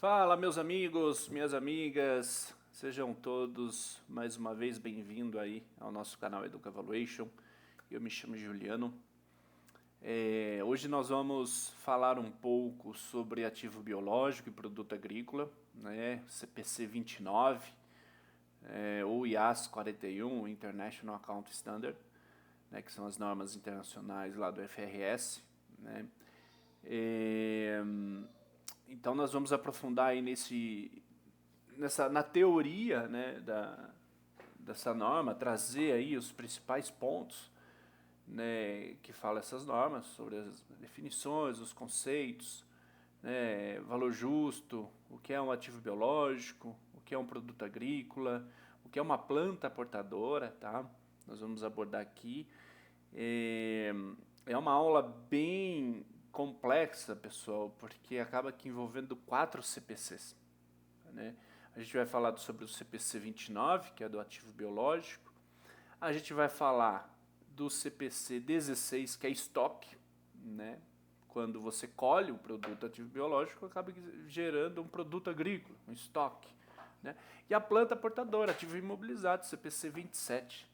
Fala, meus amigos, minhas amigas, sejam todos mais uma vez bem-vindos aí ao nosso canal Educa Valuation. Eu me chamo Juliano. Hoje nós vamos falar um pouco sobre ativo biológico e produto agrícola, né, CPC 29, ou IAS 41, International Account Standard, né, que são as normas internacionais lá do FRS, né. Então nós vamos aprofundar aí na teoria, né, dessa norma, trazer aí os principais pontos, né, que fala essas normas, sobre as definições, os conceitos, né, valor justo, o que é um ativo biológico, o que é um produto agrícola, o que é uma planta portadora, tá? Nós vamos abordar aqui. É uma aula bem complexa, pessoal, porque acaba que envolvendo 4 CPCs, né? A gente vai falar sobre o CPC 29, que é do ativo biológico. A gente vai falar do CPC 16, que é estoque, né? Quando você colhe o produto ativo biológico, acaba gerando um produto agrícola, um estoque, né? E a planta portadora, ativo imobilizado, CPC 27,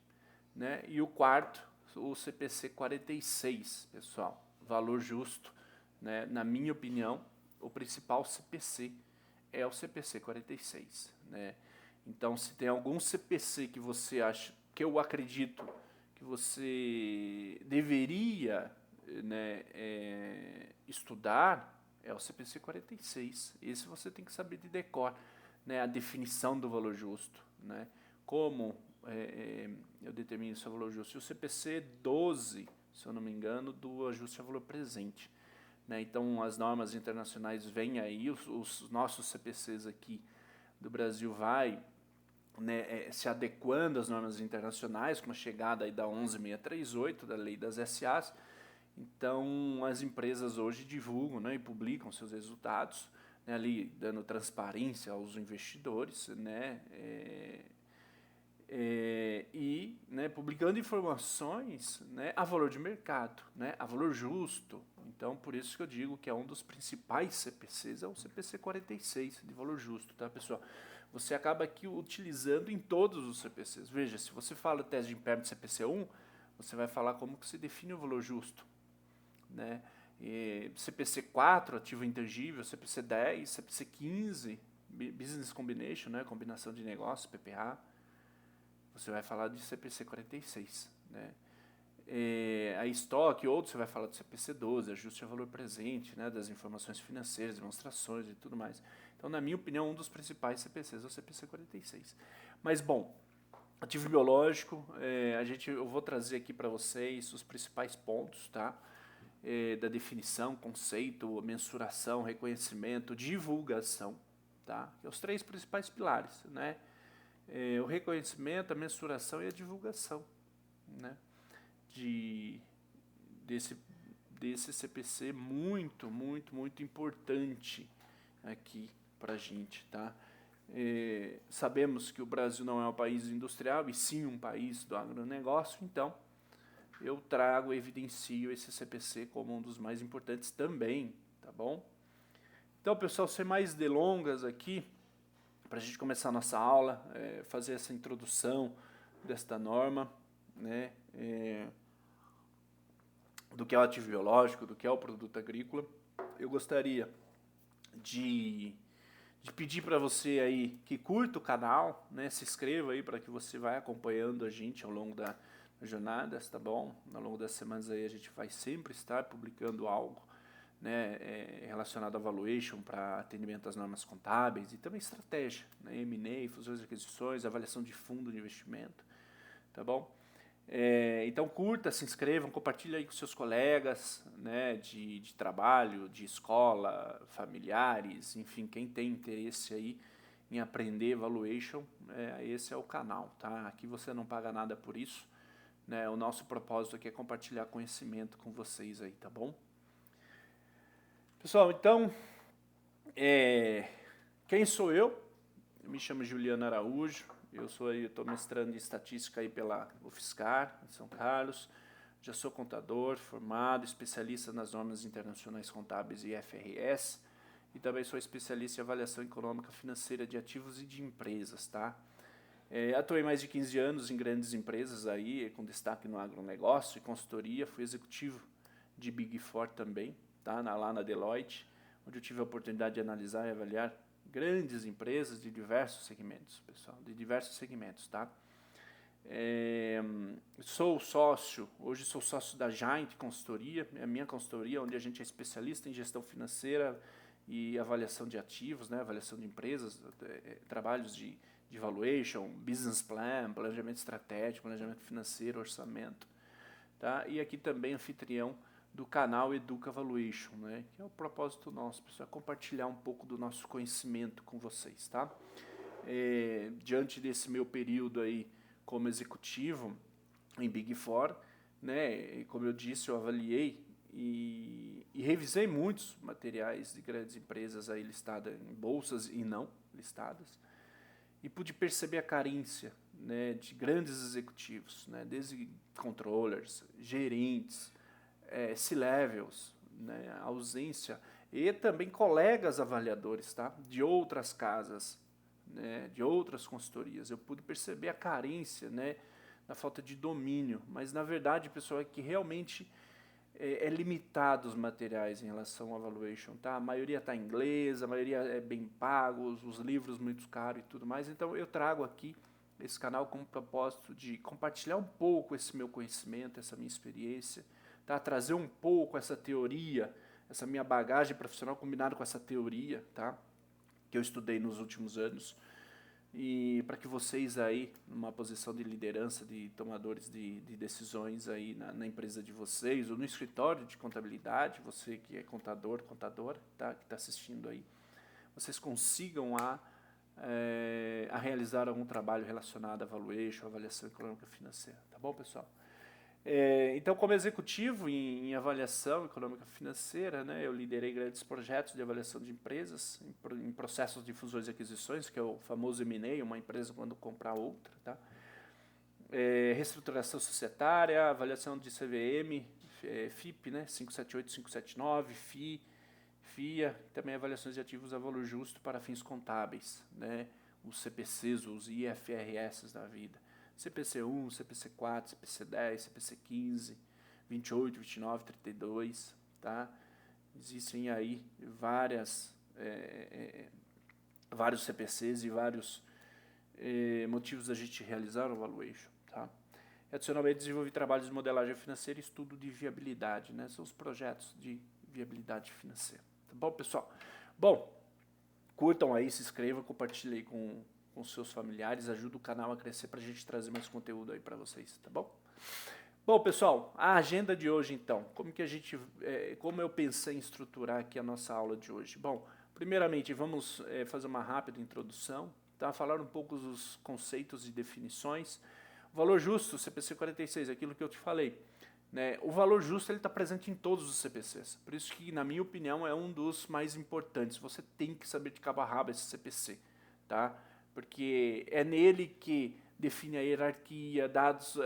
né? E o quarto, o CPC 46, pessoal, valor justo, né? Na minha opinião, o principal CPC é o CPC 46, né? Então, se tem algum CPC que você acha, que eu acredito que você deveria, né, estudar, é o CPC 46. Esse você tem que saber de decor, né, a definição do valor justo, né, como eu determino esse valor justo. E o CPC 12, se eu não me engano, do ajuste a valor presente, né. Então, as normas internacionais vêm aí, os nossos CPCs aqui do Brasil vai, né, se adequando às normas internacionais, com a chegada aí da 11638, da lei das SAs. Então, as empresas hoje divulgam, né, e publicam seus resultados, né, ali dando transparência aos investidores, né, e, né, publicando informações, né, a valor de mercado, né, a valor justo. Então, por isso que eu digo que é um dos principais CPCs, é o CPC 46, de valor justo, tá, pessoal? Você acaba aqui utilizando em todos os CPCs. Veja, se você fala tese de impairment CPC 1, você vai falar como que se define o valor justo, né? CPC 4, ativo intangível, CPC 10, CPC 15, Business Combination, né, combinação de negócios, PPA. Você vai falar de CPC 46, né? A estoque, outro você vai falar do CPC 12, ajuste a valor presente, né, das informações financeiras, demonstrações e tudo mais. Então, na minha opinião, um dos principais CPCs é o CPC 46. Mas, bom, ativo biológico, eu vou trazer aqui para vocês os principais pontos, tá? Da definição, conceito, mensuração, reconhecimento, divulgação, tá? Que é os 3 principais pilares, né? O reconhecimento, a mensuração e a divulgação, né, desse, desse CPC muito importante aqui para a gente, tá? Sabemos que o Brasil não é um país industrial, e sim um país do agronegócio, então eu trago, evidencio esse CPC como um dos mais importantes também, tá bom? Então, pessoal, sem mais delongas aqui, para a gente começar a nossa aula, fazer essa introdução desta norma, né, do que é o ativo biológico, do que é o produto agrícola. Eu gostaria de pedir para você aí que curta o canal, né, se inscreva aí para que você vá acompanhando a gente ao longo da jornada, tá bom? Ao longo das semanas aí a gente vai sempre estar publicando algo, né, relacionado a valuation para atendimento às normas contábeis e também estratégia, né, M&A, fusões e aquisições, avaliação de fundo de investimento, tá bom? Então curta, se inscrevam, compartilhe aí com seus colegas, né, de trabalho, de escola, familiares, enfim, quem tem interesse aí em aprender valuation, esse é o canal, tá? Aqui você não paga nada por isso, né? O nosso propósito aqui é compartilhar conhecimento com vocês aí, tá bom? Pessoal, então, quem sou eu? Eu me chamo Juliano Araújo, estou mestrando em estatística aí pela UFSCar, em São Carlos, já sou contador, formado, especialista nas normas internacionais contábeis e IFRS, e também sou especialista em avaliação econômica financeira de ativos e de empresas, tá? Atuei mais de 15 anos em grandes empresas aí, com destaque no agronegócio e consultoria, fui executivo de Big Four também, tá? Lá na Deloitte, onde eu tive a oportunidade de analisar e avaliar grandes empresas de diversos segmentos, pessoal, de diversos segmentos, tá? Hoje sou sócio da Giant Consultoria, é a minha consultoria, onde a gente é especialista em gestão financeira e avaliação de ativos, né, avaliação de empresas, trabalhos de valuation, business plan, planejamento estratégico, planejamento financeiro, orçamento. Tá? E aqui também anfitrião do canal Educa Valuation, né, que é o propósito nosso, pessoal, compartilhar um pouco do nosso conhecimento com vocês. Tá? Diante desse meu período aí como executivo em Big Four, né, como eu disse, eu avaliei e revisei muitos materiais de grandes empresas aí listadas em bolsas e não listadas, e pude perceber a carência, né, de grandes executivos, né, desde controllers, gerentes, C-levels, né, a ausência, e também colegas avaliadores, tá, de outras casas, né, de outras consultorias. Eu pude perceber a carência, né, da falta de domínio, mas na verdade, pessoal, é que realmente é limitado os materiais em relação ao valuation, tá? A maioria está em inglês, a maioria é bem pagos, os livros muito caros e tudo mais. Então eu trago aqui esse canal com o propósito de compartilhar um pouco esse meu conhecimento, essa minha experiência, tá? Trazer um pouco essa teoria, essa minha bagagem profissional combinada com essa teoria, tá? Que eu estudei nos últimos anos, e para que vocês aí, numa posição de liderança, de tomadores de decisões aí na empresa de vocês, ou no escritório de contabilidade, você que é contador, contadora, tá, que está assistindo aí, vocês consigam a realizar algum trabalho relacionado a valuation, avaliação econômica financeira, tá bom, pessoal? Então, como executivo em avaliação econômica financeira, né, eu liderei grandes projetos de avaliação de empresas, em processos de fusões e aquisições, que é o famoso M&A, uma empresa quando comprar outra. Tá? Reestruturação societária, avaliação de CVM, FIP, né, 578, 579, FI, FIA, também avaliações de ativos a valor justo para fins contábeis, né, os CPCs, os IFRS da vida. CPC1, CPC4, CPC10, CPC15, 28, 29, 32, tá? Existem aí vários CPCs e vários motivos da gente realizar o valuation, tá? Adicionalmente, desenvolvi trabalhos de modelagem financeira e estudo de viabilidade, né? São os projetos de viabilidade financeira, tá bom, pessoal? Bom, curtam aí, se inscrevam, compartilhem com seus familiares, ajuda o canal a crescer para a gente trazer mais conteúdo aí para vocês, tá bom? Bom, pessoal, a agenda de hoje então, como eu pensei em estruturar aqui a nossa aula de hoje? Bom, primeiramente vamos fazer uma rápida introdução, tá? Falar um pouco dos conceitos e definições. O valor justo, CPC 46, aquilo que eu te falei, né? O valor justo ele está presente em todos os CPCs, por isso que, na minha opinião, é um dos mais importantes. Você tem que saber de cabo a rabo esse CPC, tá? Porque é nele que define a hierarquia, dados,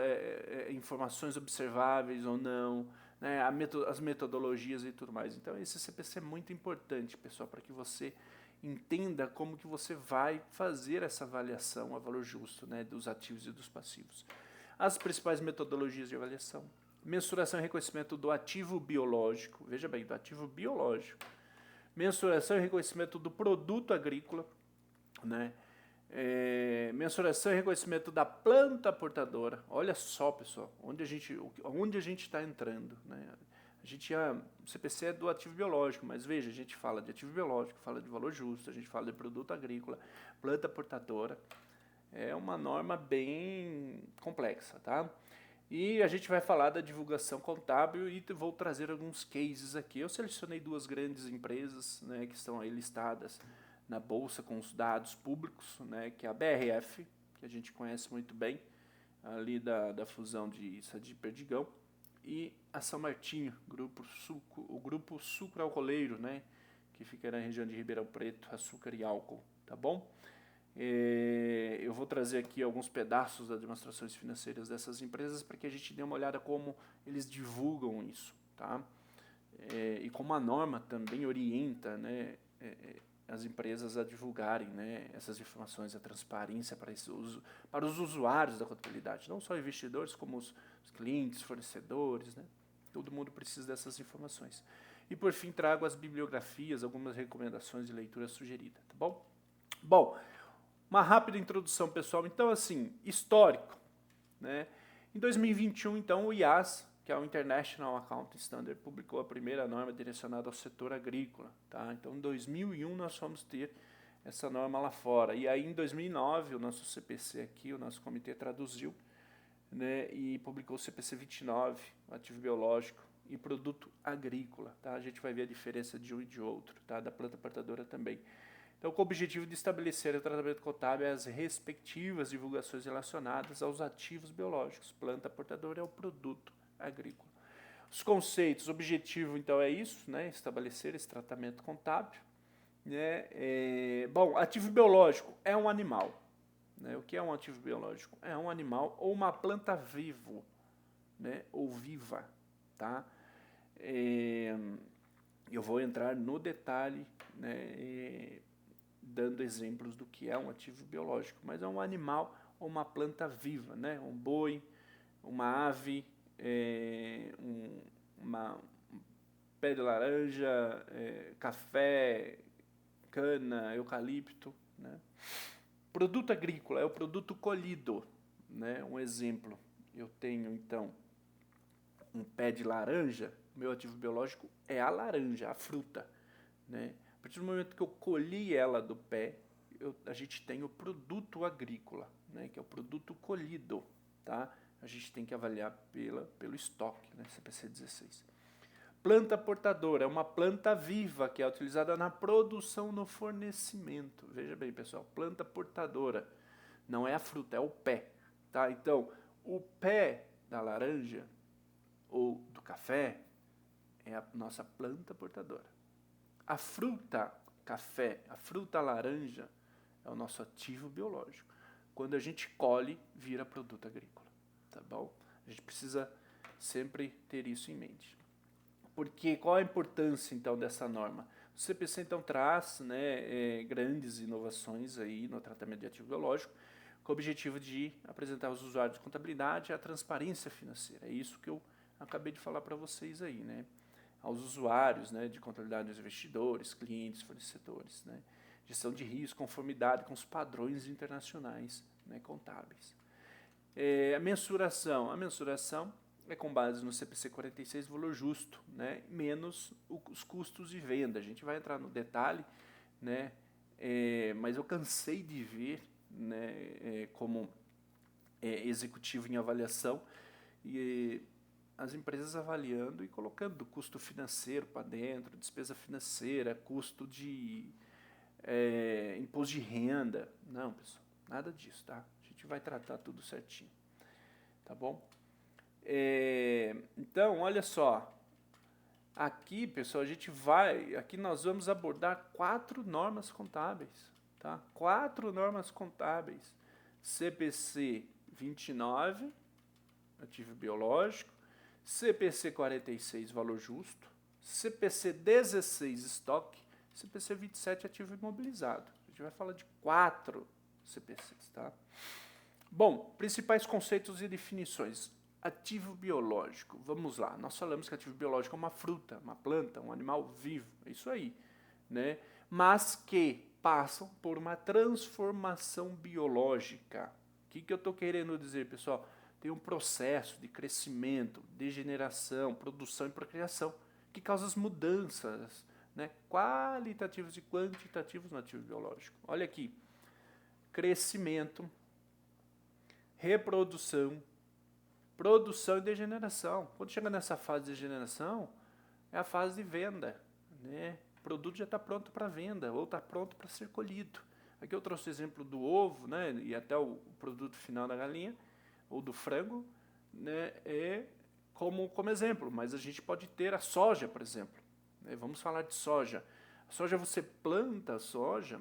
informações observáveis ou não, né, as metodologias e tudo mais. Então esse CPC é muito importante, pessoal, para que você entenda como que você vai fazer essa avaliação a valor justo, né, dos ativos e dos passivos. As principais metodologias de avaliação: mensuração e reconhecimento do ativo biológico, veja bem, do ativo biológico, mensuração e reconhecimento do produto agrícola, né, mensuração e reconhecimento da planta portadora. Olha só, pessoal, onde a gente está entrando, né? O CPC é do ativo biológico, mas veja, a gente fala de ativo biológico, fala de valor justo, a gente fala de produto agrícola, planta portadora. É uma norma bem complexa, tá? E a gente vai falar da divulgação contábil e vou trazer alguns cases aqui. Eu selecionei duas grandes empresas, né, que estão aí listadas na bolsa com os dados públicos, né, que é a BRF, que a gente conhece muito bem, ali da fusão de Sadi e Perdigão, e a São Martinho, o grupo sucroalcooleiro, né, que fica na região de Ribeirão Preto, açúcar e álcool, tá bom? Eu vou trazer aqui alguns pedaços das demonstrações financeiras dessas empresas para que a gente dê uma olhada como eles divulgam isso, tá? E como a norma também orienta, né, as empresas a divulgarem, né, essas informações, a transparência para os usuários da contabilidade, não só investidores, como os clientes, fornecedores, né, todo mundo precisa dessas informações. E por fim trago as bibliografias, algumas recomendações de leitura sugerida, tá bom? Bom, uma rápida introdução, pessoal. Então, assim, histórico, né? Em 2021, então, o IAS, que é o International Accounting Standard, publicou a primeira norma direcionada ao setor agrícola, tá? Então, em 2001 nós fomos ter essa norma lá fora. E aí, em 2009, o nosso CPC aqui, o nosso comitê traduziu, né, e publicou o CPC 29, o ativo biológico e produto agrícola, tá? A gente vai ver a diferença de um e de outro, tá? Da planta portadora também. Então, com o objetivo de estabelecer o tratamento contábil e as respectivas divulgações relacionadas aos ativos biológicos. Planta portadora é o produto agrícola. Os conceitos, o objetivo, então, é isso, né? Estabelecer esse tratamento contábil. Né? Bom, ativo biológico é um animal. Né? O que é um ativo biológico? É um animal ou uma planta vivo, né? Ou viva, tá? Eu vou entrar no detalhe, né? Dando exemplos do que é um ativo biológico, mas é um animal ou uma planta viva, né? Um boi, uma ave, um pé de laranja, café, cana, eucalipto, né? Produto agrícola é o produto colhido, né? Um exemplo, eu tenho então um pé de laranja, meu ativo biológico é a laranja, a fruta, né? A partir do momento que eu colhi ela do pé, a gente tem o produto agrícola, né? Que é o produto colhido, tá? A gente tem que avaliar pelo estoque, né? CPC 16. Planta portadora é uma planta viva que é utilizada na produção, no fornecimento. Veja bem, pessoal, planta portadora não é a fruta, é o pé, tá? Então, o pé da laranja ou do café é a nossa planta portadora. A fruta café, a fruta laranja é o nosso ativo biológico. Quando a gente colhe, vira produto agrícola, tá bom? A gente precisa sempre ter isso em mente. Porque qual a importância então dessa norma? O CPC então traz, né, grandes inovações aí no tratamento de ativo biológico, com o objetivo de apresentar aos usuários de contabilidade a transparência financeira. É isso que eu acabei de falar para vocês aí, né? Aos usuários, né, de contabilidade dos investidores, clientes, fornecedores, né? Gestão de risco, conformidade com os padrões internacionais, né, contábeis. A mensuração é com base no CPC 46, valor justo, né, menos os custos de venda. A gente vai entrar no detalhe, né, mas eu cansei de ver, né, como executivo em avaliação, e as empresas avaliando e colocando custo financeiro para dentro, despesa financeira, custo de imposto de renda. Não, pessoal, nada disso, tá? A gente vai tratar tudo certinho, tá bom? Então, olha só, aqui, pessoal, aqui nós vamos abordar 4 normas contábeis, tá? 4 normas contábeis. CPC 29, ativo biológico, CPC 46, valor justo, CPC 16, estoque, CPC 27, ativo imobilizado. A gente vai falar de 4 CPCs, tá? Bom, principais conceitos e definições. Ativo biológico, vamos lá. Nós falamos que ativo biológico é uma fruta, uma planta, um animal vivo, é isso aí, né? Mas que passam por uma transformação biológica. O que eu estou querendo dizer, pessoal? Tem um processo de crescimento, degeneração, produção e procriação que causa as mudanças, né, qualitativos e quantitativos no ativo biológico. Olha aqui, crescimento, reprodução, produção e degeneração. Quando chega nessa fase de degeneração, é a fase de venda, né? O produto já está pronto para venda ou está pronto para ser colhido. Aqui eu trouxe o exemplo do ovo, né, e até o produto final da galinha ou do frango, né, como exemplo, mas a gente pode ter a soja, por exemplo. Né? Vamos falar de soja. A soja, você planta a soja,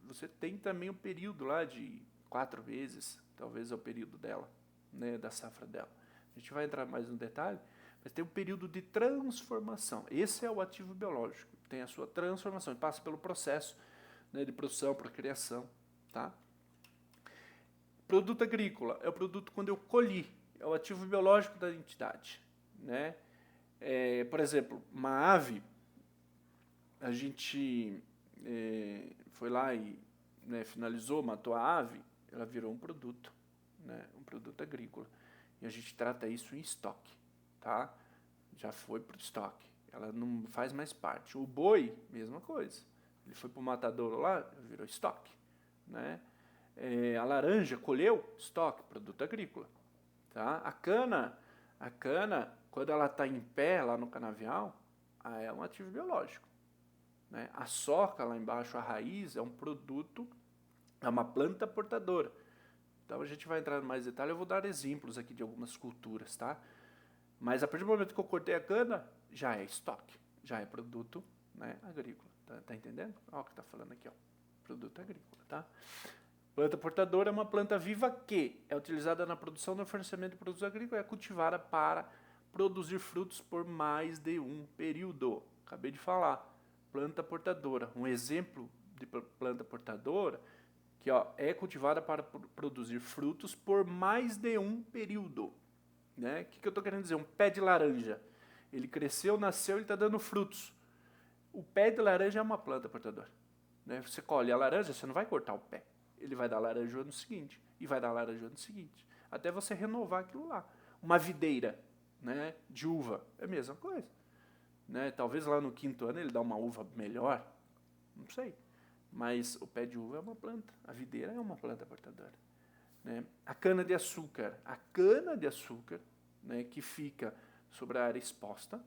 você tem também um período lá de 4 meses, talvez é o período dela, né, da safra dela. A gente vai entrar mais no detalhe, mas tem um período de transformação. Esse é o ativo biológico. tem a sua transformação, ele passa pelo processo, né, de produção, procriação, tá? Produto agrícola é o produto quando eu colhi, é o ativo biológico da entidade, né? Por exemplo, uma ave, a gente foi lá e, né, finalizou, matou a ave, ela virou um produto, né, um produto agrícola. E a gente trata isso em estoque, tá? Já foi para o estoque, ela não faz mais parte. O boi, mesma coisa, ele foi para o matadouro lá, virou estoque, né? A laranja colheu, estoque, produto agrícola, tá? A cana, quando ela está em pé lá no canavial, é um ativo biológico, né? A soca lá embaixo, a raiz, é um produto, é uma planta portadora. Então a gente vai entrar em mais detalhe, eu vou dar exemplos aqui de algumas culturas, tá? Mas a partir do momento que eu cortei a cana, já é estoque, já é produto, né, agrícola. Tá entendendo? Olha o que está falando aqui, ó. Produto agrícola, tá? Planta portadora é uma planta viva que é utilizada na produção e no fornecimento de produtos agrícolas e é cultivada para produzir frutos por mais de um período. Acabei de falar. Planta portadora. Um exemplo de planta portadora que, ó, é cultivada para produzir frutos por mais de um período. Né? O que eu estou querendo dizer? Um pé de laranja. Ele cresceu, nasceu e está dando frutos. O pé de laranja é uma planta portadora. Né? Você colhe a laranja, você não vai cortar o pé. Ele vai dar laranja no ano seguinte, e vai dar laranja no ano seguinte, até você renovar aquilo lá. Uma videira, né, de uva, é a mesma coisa. Né? Talvez lá no 5º ano ele dá uma uva melhor, não sei. Mas o pé de uva é uma planta, a videira é uma planta portadora. Né? A cana-de-açúcar, né, que fica sobre a área exposta,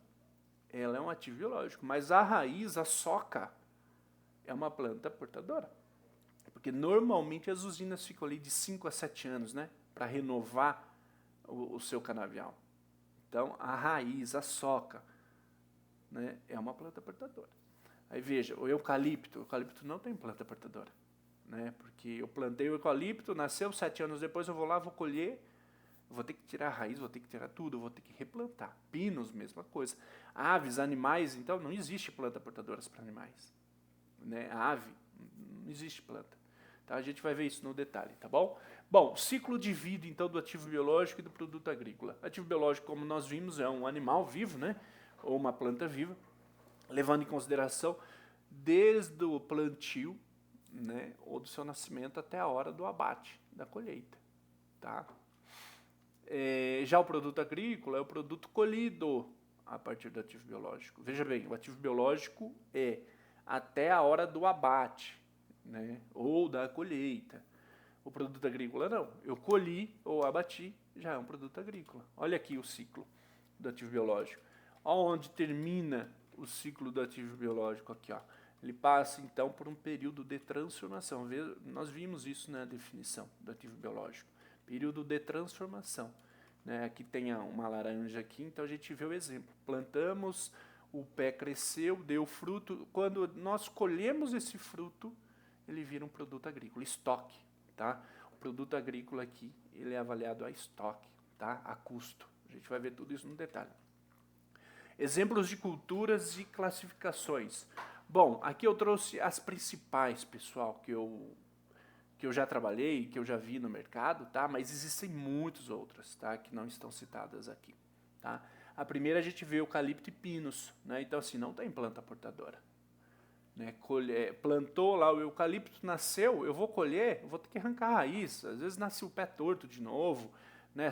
ela é um ativo biológico, mas a raiz, a soca, é uma planta portadora. Porque normalmente as usinas ficam ali de 5 a 7 anos, né, para renovar o seu canavial. Então, a raiz, a soca, né, é uma planta portadora. Aí veja, o eucalipto não tem planta portadora, né, porque eu plantei o eucalipto, nasceu 7 anos depois, eu vou lá, vou colher, vou ter que tirar a raiz, vou ter que tirar tudo, vou ter que replantar. Pinos, mesma coisa. Aves, animais, então não existe planta portadora para animais. Né? A ave, não existe planta. Tá? A gente vai ver isso no detalhe, tá bom? Bom, ciclo de vida, então, do ativo biológico e do produto agrícola. Ativo biológico, como nós vimos, é um animal vivo, né? Ou uma planta viva, levando em consideração desde o plantio, né, ou do seu nascimento até a hora do abate, da colheita. Tá? Já o produto agrícola é o produto colhido a partir do ativo biológico. Veja bem, o ativo biológico é até a hora do abate, né, ou da colheita. O produto agrícola não. Eu colhi ou abati, já é um produto agrícola. Olha aqui o ciclo do ativo biológico. Onde termina o ciclo do ativo biológico aqui, ó. Ele passa então por um período de transformação. Nós vimos isso na definição do ativo biológico. Período de transformação. Né? Aqui tem uma laranja aqui, então a gente vê o exemplo. Plantamos, o pé cresceu, deu fruto. Quando nós colhemos esse fruto, ele vira um produto agrícola, estoque. Tá? O produto agrícola aqui, ele é avaliado a estoque, tá? A custo. A gente vai ver tudo isso no detalhe. Exemplos de culturas e classificações. Bom, aqui eu trouxe as principais, pessoal, que eu já trabalhei, que eu já vi no mercado, tá? Mas existem muitas outras, tá? Que não estão citadas aqui, tá? A primeira a gente vê eucalipto e pinos, né? Então, assim, não tem planta portadora. Né? Plantou lá o eucalipto, nasceu, eu vou colher, eu vou ter que arrancar a raiz. Às vezes nasce o pé torto de novo, né?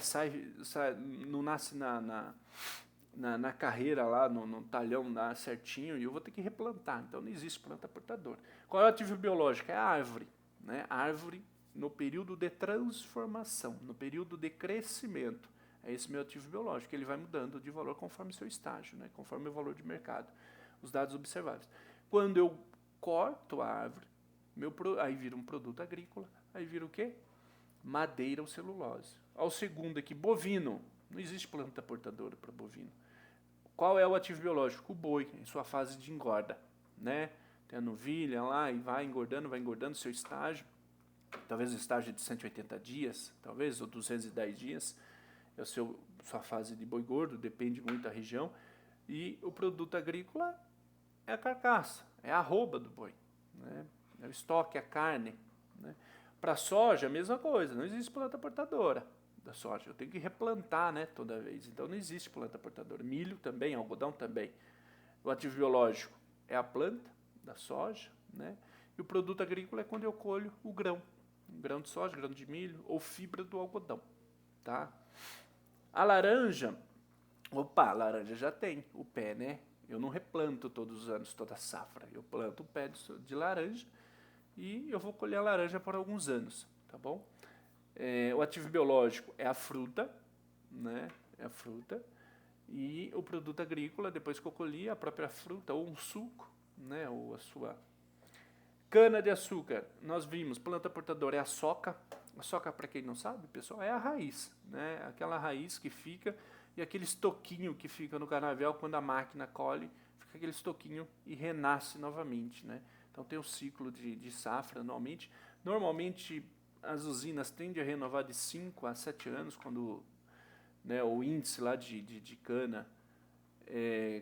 Não nasce na carreira lá, no talhão lá certinho, e eu vou ter que replantar. Então não existe planta portadora. Qual é o ativo biológico? É a árvore. Né? A árvore no período de transformação, no período de crescimento. É esse meu ativo biológico. Ele vai mudando de valor conforme seu estágio, né? Conforme o valor de mercado. Os dados observáveis. Quando eu corto a árvore, aí vira um produto agrícola, aí vira o quê? Madeira ou celulose. Ao segundo aqui, bovino. Não existe planta portadora para bovino. Qual é o ativo biológico? O boi, em sua fase de engorda. Né? Tem a novilha lá e vai engordando seu estágio. Talvez o estágio de 180 dias, talvez, ou 210 dias. É sua fase de boi gordo, depende muito da região. E o produto agrícola é a carcaça, é a arroba do boi, né? É o estoque, a carne, né? Para a soja, a mesma coisa, não existe planta portadora da soja. Eu tenho que replantar, né, toda vez. Então não existe planta portadora. Milho também, algodão também. O ativo biológico é a planta da soja, né? E o produto agrícola é quando eu colho o grão de soja, grão de milho ou fibra do algodão, tá? A laranja, a laranja já tem o pé, né? Eu não replanto todos os anos, toda safra. Eu planto o pé de laranja e eu vou colher a laranja por alguns anos, tá bom? O ativo biológico é a fruta, né? É a fruta. E o produto agrícola, depois que eu colhi, a própria fruta ou um suco, né? Ou a sua cana de açúcar. Nós vimos, planta portadora é a soca. A soca, para quem não sabe, pessoal, é a raiz, né? Aquela raiz que fica e aquele estoquinho que fica no canavial quando a máquina colhe, fica aquele estoquinho e renasce novamente, né? Então tem um ciclo de safra anualmente. Normalmente as usinas tendem a renovar de 5 a 7 anos, quando, né, o índice lá de cana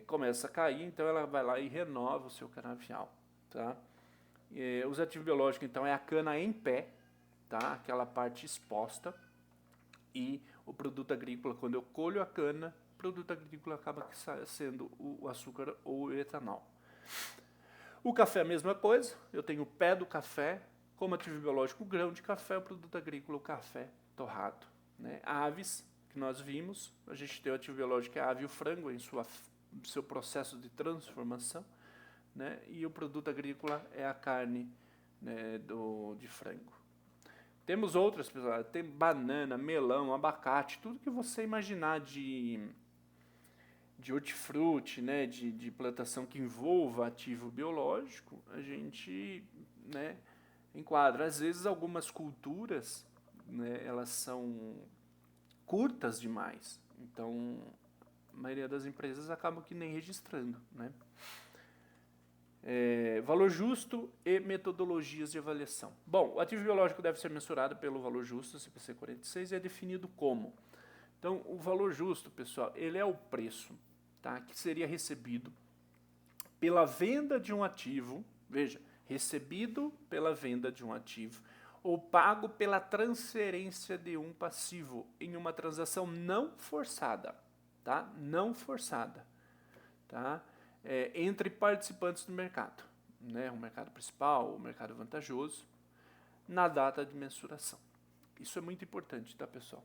começa a cair, então ela vai lá e renova o seu canavial, tá? Os ativos biológicos, então, é a cana em pé, tá? Aquela parte exposta, e o produto agrícola, quando eu colho a cana, o produto agrícola acaba sendo o açúcar ou o etanol. O café é a mesma coisa, eu tenho o pé do café, como ativo biológico o grão de café, o produto agrícola o café torrado, né? Aves, que nós vimos, a gente tem o ativo biológico que é a ave e o frango em seu processo de transformação, né? E o produto agrícola é a carne, né, de frango. Temos outras, pessoal, tem banana, melão, abacate, tudo que você imaginar de hortifruti, né, de plantação que envolva ativo biológico, a gente, né, enquadra. Às vezes algumas culturas, né, elas são curtas demais, então a maioria das empresas acabam que nem registrando, né? Valor justo e metodologias de avaliação. Bom, o ativo biológico deve ser mensurado pelo valor justo, CPC 46, e é definido como? Então, o valor justo, pessoal, ele é o preço, tá, que seria recebido pela venda de um ativo, veja, recebido pela venda de um ativo, ou pago pela transferência de um passivo em uma transação não forçada, tá? Não forçada, tá? Entre participantes do mercado, né? O mercado principal, o mercado vantajoso, na data de mensuração. Isso é muito importante, tá, pessoal?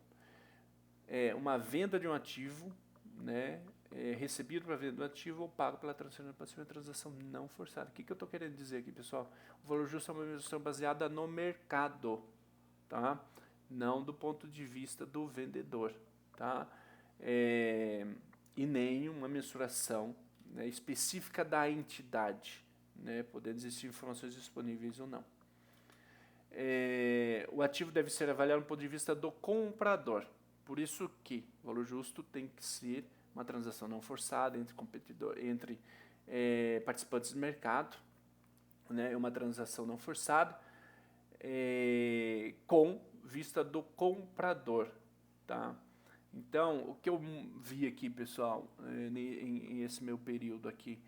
Uma venda de um ativo, né? Recebido para venda do ativo ou pago pela transferência passiva em transação não forçada. O que eu estou querendo dizer aqui, pessoal? O valor justo é uma mensuração baseada no mercado, tá? Não do ponto de vista do vendedor, tá? E nem uma mensuração, né, específica da entidade, né, podendo existir informações disponíveis ou não. O ativo deve ser avaliado do ponto de vista do comprador. Por isso que o valor justo tem que ser uma transação não forçada entre participantes do mercado, né, uma transação não forçada, com vista do comprador, tá? Então, o que eu vi aqui, pessoal, em esse meu período aqui,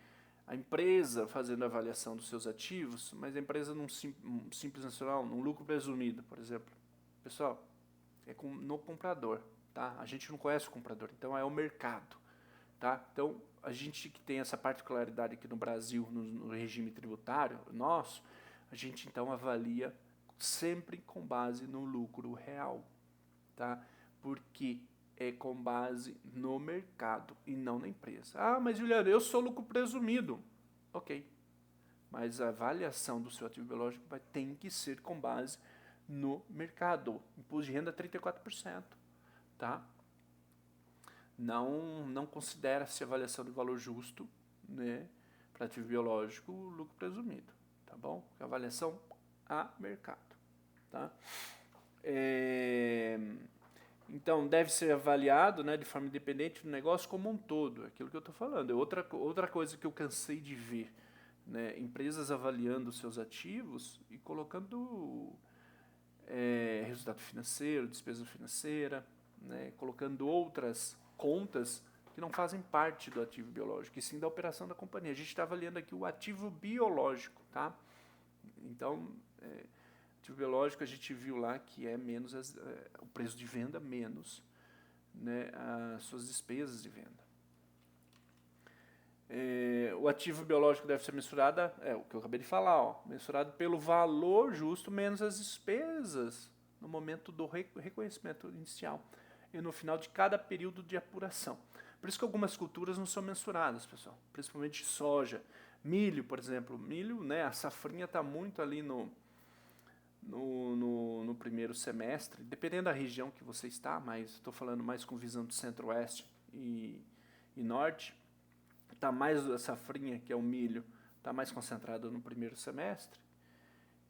a empresa fazendo a avaliação dos seus ativos, mas a empresa num simples nacional, num lucro presumido, por exemplo. Pessoal, no comprador, tá? A gente não conhece o comprador, então é o mercado, tá? Então, a gente que tem essa particularidade aqui no Brasil, no regime tributário nosso, a gente então avalia sempre com base no lucro real, tá? Porque é com base no mercado e não na empresa. Ah, mas Juliano, eu sou lucro presumido. Ok, mas a avaliação do seu ativo biológico tem que ser com base no mercado. Imposto de renda 34%, tá? Não considera-se avaliação de valor justo, né, para ativo biológico, lucro presumido, tá bom? Avaliação a mercado, tá? Então, deve ser avaliado, né, de forma independente do negócio como um todo, aquilo que eu estou falando. Outra coisa que eu cansei de ver, né, empresas avaliando seus ativos e colocando resultado financeiro, despesa financeira, né, colocando outras contas que não fazem parte do ativo biológico, e sim da operação da companhia. A gente está avaliando aqui o ativo biológico, tá? Então, ativo biológico a gente viu lá que é menos o preço de venda menos, né, as suas despesas de venda. O ativo biológico deve ser mensurado, o que eu acabei de falar, ó, mensurado pelo valor justo menos as despesas no momento do reconhecimento inicial e no final de cada período de apuração. Por isso que algumas culturas não são mensuradas, pessoal, principalmente soja. Milho, por exemplo, milho, né, a safrinha está muito ali no primeiro semestre, dependendo da região que você está, mas estou falando mais com visão do centro-oeste e norte, está mais a safrinha, que é o milho, está mais concentrado no primeiro semestre.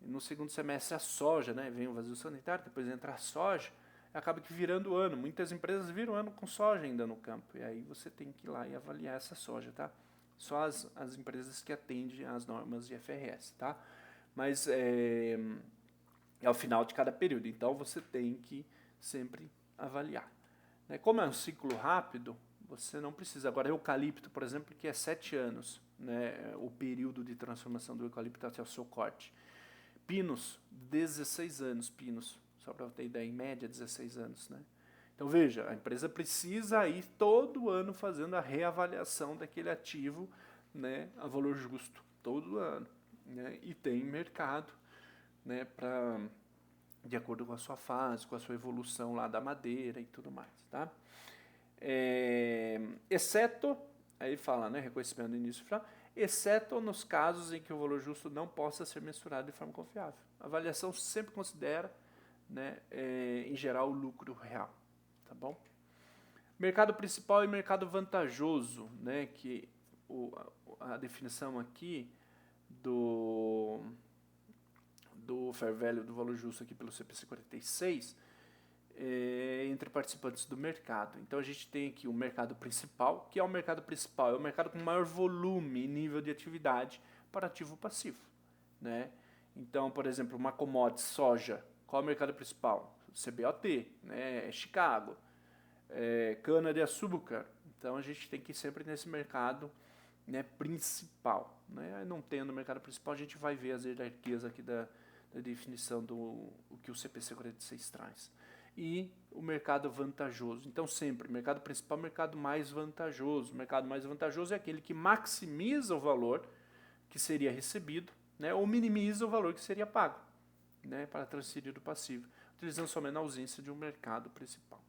E no segundo semestre a soja, né, vem o vazio sanitário, depois entra a soja, acaba que virando o ano. Muitas empresas viram o ano com soja ainda no campo, e aí você tem que ir lá e avaliar essa soja, tá? Só as empresas que atendem às normas de FRS, tá? Mas é ao final de cada período, então você tem que sempre avaliar. Como é um ciclo rápido, você não precisa. Agora, eucalipto, por exemplo, que é 7 anos, né, o período de transformação do eucalipto até o seu corte. Pinos, 16 anos, pinos, só para ter ideia, em média 16 anos, né? Então veja, a empresa precisa ir todo ano fazendo a reavaliação daquele ativo, né, a valor justo, todo ano, né? E tem mercado, né, de acordo com a sua fase, com a sua evolução lá da madeira e tudo mais, tá? Exceto, aí fala, né, reconhecimento do início e final, exceto nos casos em que o valor justo não possa ser mensurado de forma confiável. A avaliação sempre considera, né, em geral, o lucro real, tá bom? Mercado principal e mercado vantajoso, né, que a definição aqui do fair value, do valor justo aqui pelo CPC 46, entre participantes do mercado. Então a gente tem aqui o mercado principal, que é o mercado principal, é o mercado com maior volume e nível de atividade para ativo passivo, né? Então, por exemplo, uma commodity soja, qual é o mercado principal? CBOT, né? Chicago, cana de açúcar. Então a gente tem que ir sempre nesse mercado, né, principal, né? Não tendo o mercado principal, a gente vai ver as hierarquias aqui da definição do que o CPC 46 traz. E o mercado vantajoso. Então, sempre, mercado principal, mercado mais vantajoso. O mercado mais vantajoso é aquele que maximiza o valor que seria recebido, né, ou minimiza o valor que seria pago, né, para transferir do passivo, utilizando somente a ausência de um mercado principal.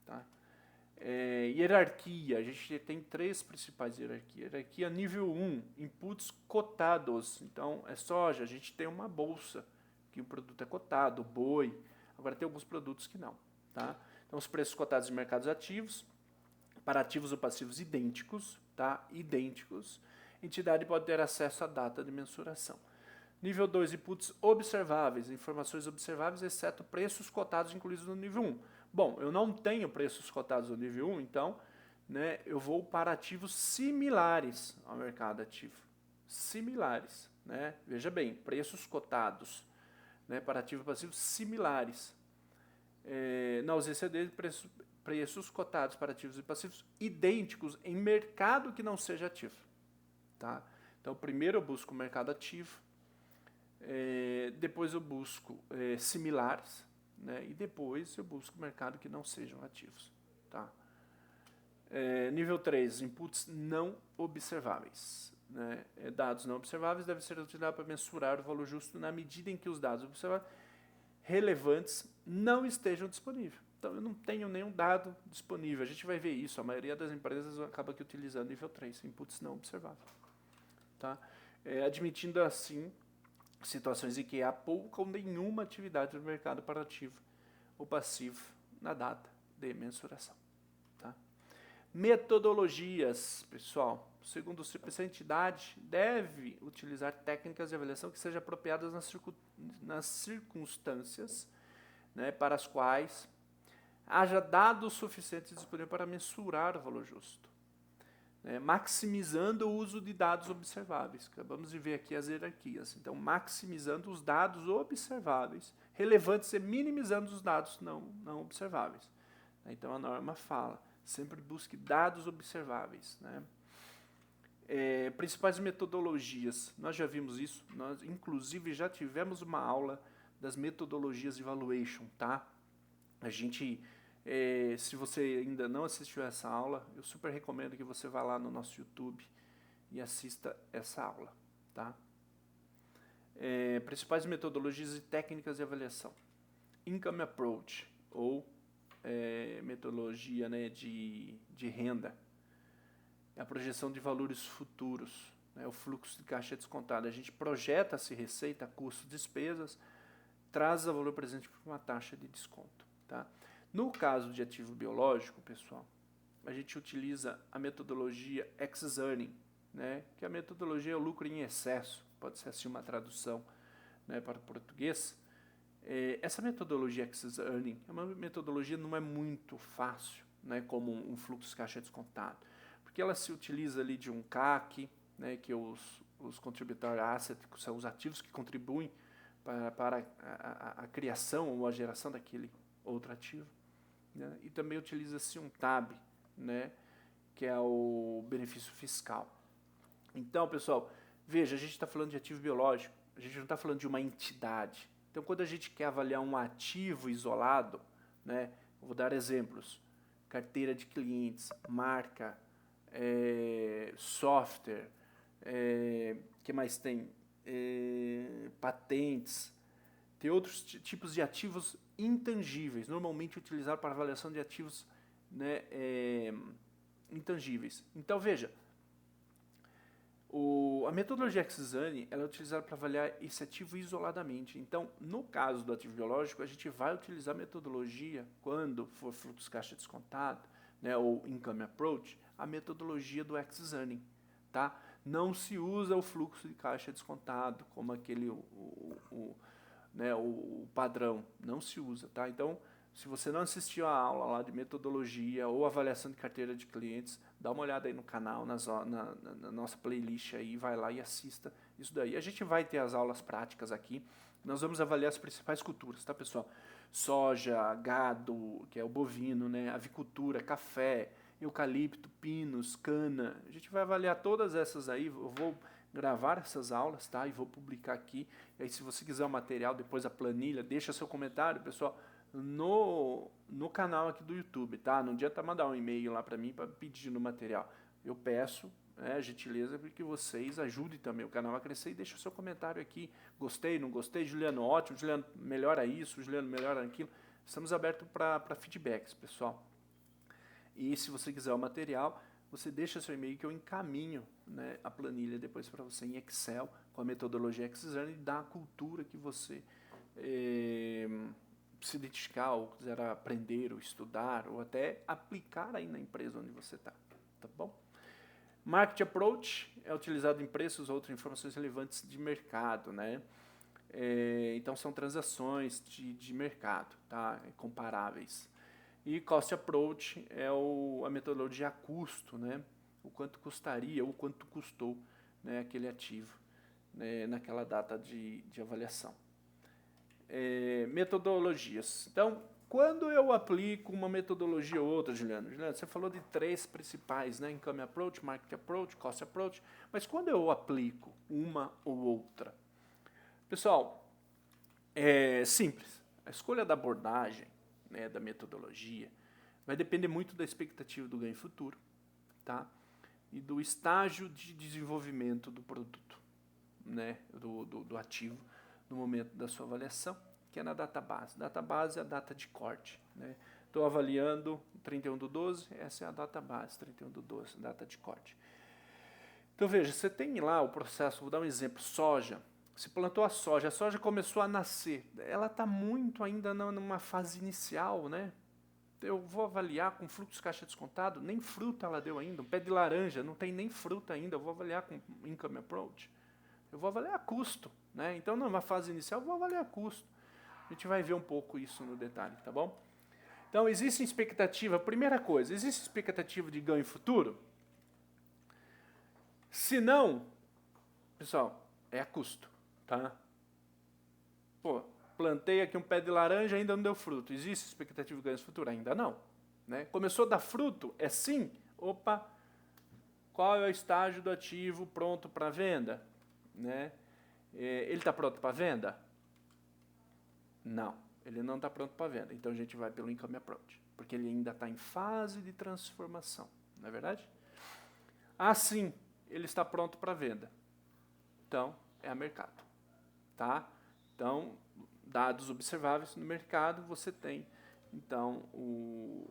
Tá? Hierarquia, a gente tem 3 principais hierarquias. Hierarquia nível 1, inputs cotados. Então, soja, a gente tem uma bolsa, que o produto é cotado, boi. Agora tem alguns produtos que não. Tá? Então, os preços cotados em mercados ativos, para ativos ou passivos idênticos, tá? Idênticos. Entidade pode ter acesso à data de mensuração. Nível 2, inputs observáveis, informações observáveis, exceto preços cotados incluídos no nível 1. Bom, eu não tenho preços cotados no nível 1, então, né, eu vou para ativos similares ao mercado ativo. Similares, né? Veja bem, preços cotados, né, para ativos passivos similares. Na ausência dele, preços cotados para ativos e passivos idênticos em mercado que não seja ativo. Tá? Então, primeiro eu busco o mercado ativo, depois eu busco similares, né, e depois eu busco o mercado que não sejam ativos. Tá? Nível 3, inputs não observáveis. Né? Dados não observáveis devem ser utilizados para mensurar o valor justo na medida em que os dados observáveis relevantes não estejam disponíveis. Então, eu não tenho nenhum dado disponível. A gente vai ver isso. A maioria das empresas acaba aqui utilizando nível 3, inputs não observáveis. Tá? Admitindo, assim, situações em que há pouca ou nenhuma atividade no mercado para ativo ou passivo na data de mensuração. Tá? Metodologias, pessoal. Segundo o CPC, a entidade deve utilizar técnicas de avaliação que sejam apropriadas nas circunstâncias, né, para as quais haja dados suficientes disponíveis para mensurar o valor justo, né, maximizando o uso de dados observáveis. Acabamos de ver aqui as hierarquias. Então, maximizando os dados observáveis, relevantes e minimizando os dados não observáveis. Então, a norma fala, Sempre busque dados observáveis, né? Principais metodologias, nós já vimos isso, nós inclusive já tivemos uma aula das metodologias de evaluation, tá? A gente, se você ainda não assistiu essa aula, eu super recomendo que você vá lá no nosso YouTube e assista essa aula, tá? Principais metodologias e técnicas de avaliação. Income Approach, ou metodologia, né, de renda. É a projeção de valores futuros, né, o fluxo de caixa descontado. A gente projeta se receita, custo, despesas, traz o valor presente por uma taxa de desconto. Tá? No caso de ativo biológico, pessoal, a gente utiliza a metodologia ex-earning, né, que a metodologia é o lucro em excesso, pode ser assim uma tradução, né, para o português. Essa metodologia ex-earning é uma metodologia não é muito fácil, né, como um fluxo de caixa descontado, porque ela se utiliza ali de um CAC, né, que é os contributory assets, que são os ativos que contribuem para a criação ou a geração daquele outro ativo, né, e também utiliza-se um TAB, né, que é o benefício fiscal. Então, pessoal, veja, a gente está falando de ativo biológico, a gente não está falando de uma entidade. Então, quando a gente quer avaliar um ativo isolado, né, eu vou dar exemplos, carteira de clientes, marca, software, que mais tem? Patentes, tem outros tipos de ativos intangíveis, normalmente utilizados para avaliação de ativos, né, intangíveis. Então, veja, a metodologia ex-ante ela é utilizada para avaliar esse ativo isoladamente. Então, no caso do ativo biológico, a gente vai utilizar a metodologia, quando for fluxo caixa descontado, né, ou income approach, a metodologia do ex-ante, tá? Não se usa o fluxo de caixa descontado, como aquele, né, o padrão, não se usa, tá? Então, se você não assistiu a aula lá de metodologia ou avaliação de carteira de clientes, dá uma olhada aí no canal, na nossa playlist aí, vai lá e assista isso daí. A gente vai ter as aulas práticas aqui, nós vamos avaliar as principais culturas, tá, pessoal? Soja, gado, que é o bovino, né, avicultura, café, eucalipto, pinos, cana. A gente vai avaliar todas essas aí, eu vou gravar essas aulas, tá? E vou publicar aqui. E aí, se você quiser o material, depois a planilha, deixa seu comentário, pessoal, no canal aqui do YouTube, tá? Não adianta mandar um e-mail lá para mim para pedir no material. Eu peço, né, gentileza, porque vocês ajudem também o canal a crescer e deixa o seu comentário aqui. Gostei, não gostei? Juliano, ótimo. Juliano, melhora isso. Juliano, melhora aquilo. Estamos abertos para feedbacks, pessoal. E se você quiser o material, você deixa seu e-mail que eu encaminho, né, a planilha depois para você em Excel, com a metodologia ex-ante e da cultura que você se dedicar ou quiser aprender ou estudar ou até aplicar aí na empresa onde você está, tá bom? Market Approach é utilizado em preços ou outras informações relevantes de mercado, né? Então são transações de mercado, tá? Comparáveis. E Cost Approach é a metodologia a custo, né? O quanto custaria, ou quanto custou, né, aquele ativo, né, naquela data de avaliação. Metodologias. Então, quando eu aplico uma metodologia ou outra, Juliano, você falou de 3 principais, né? Income Approach, Market Approach, Cost Approach, mas quando eu aplico uma ou outra? Pessoal, é simples. A escolha da abordagem, né, da metodologia, vai depender muito da expectativa do ganho futuro, tá? E do estágio de desenvolvimento do produto, né, do ativo, no momento da sua avaliação, que é na data base. Data base é a data de corte, né? Estou avaliando 31/12, essa é a data base, 31/12, data de corte. Então veja, você tem lá o processo, vou dar um exemplo, soja. Você plantou a soja começou a nascer, ela está muito ainda numa fase inicial, né? Eu vou avaliar com fluxo de caixa descontado, nem fruta ela deu ainda, um pé de laranja, não tem nem fruta ainda, eu vou avaliar com Income Approach. Eu vou avaliar custo, né? Então, numa fase inicial, eu vou avaliar custo. A gente vai ver um pouco isso no detalhe, tá bom? Então, existe expectativa, primeira coisa, existe expectativa de ganho futuro? Se não, pessoal, é a custo, tá? Pô, plantei aqui um pé de laranja, ainda não deu fruto. Existe expectativa de ganho futuro? Ainda não. né? Começou a dar fruto? É sim? Opa, qual é o estágio do ativo pronto para venda? Né? Ele está pronto para venda? Não, ele não está pronto para venda. Então a gente vai pelo Income Approach, porque ele ainda está em fase de transformação, não é verdade? Assim, ele está pronto para venda. Então, é a mercado. Tá? Então, dados observáveis no mercado, você tem, então, o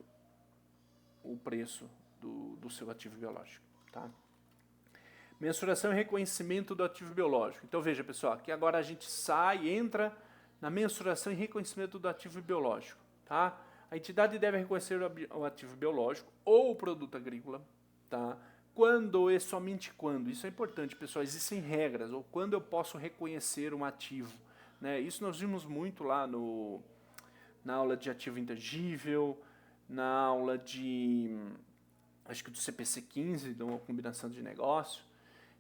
preço do seu ativo biológico. Tá? Mensuração e reconhecimento do ativo biológico. Então, veja, pessoal, aqui agora a gente sai, entra na mensuração e reconhecimento do ativo biológico. Tá? A entidade deve reconhecer o ativo biológico ou o produto agrícola, tá? Quando e somente quando, isso é importante, pessoal, existem regras, ou quando eu posso reconhecer um ativo, né? Isso nós vimos muito lá na aula de ativo intangível, na aula acho que do CPC 15, de uma combinação de negócio.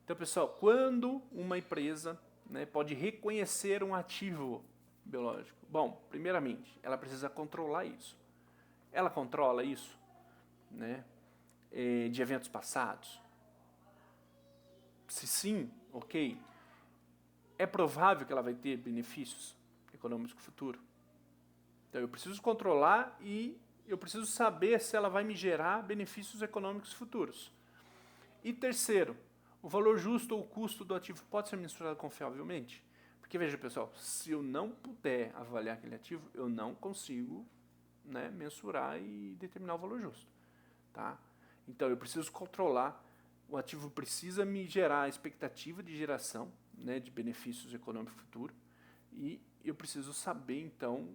Então, pessoal, quando uma empresa, né, pode reconhecer um ativo biológico? Bom, primeiramente, ela precisa controlar isso. Ela controla isso, né? De eventos passados? Se sim, ok. É provável que ela vai ter benefícios econômicos no futuro? Então eu preciso controlar e eu preciso saber se ela vai me gerar benefícios econômicos futuros. E terceiro, o valor justo ou o custo do ativo pode ser mensurado confiavelmente? Porque veja, pessoal, se eu não puder avaliar aquele ativo, eu não consigo, né, mensurar e determinar o valor justo. Tá? Então, eu preciso controlar, o ativo precisa me gerar a expectativa de geração, né, de benefícios econômicos futuros, e eu preciso saber, então,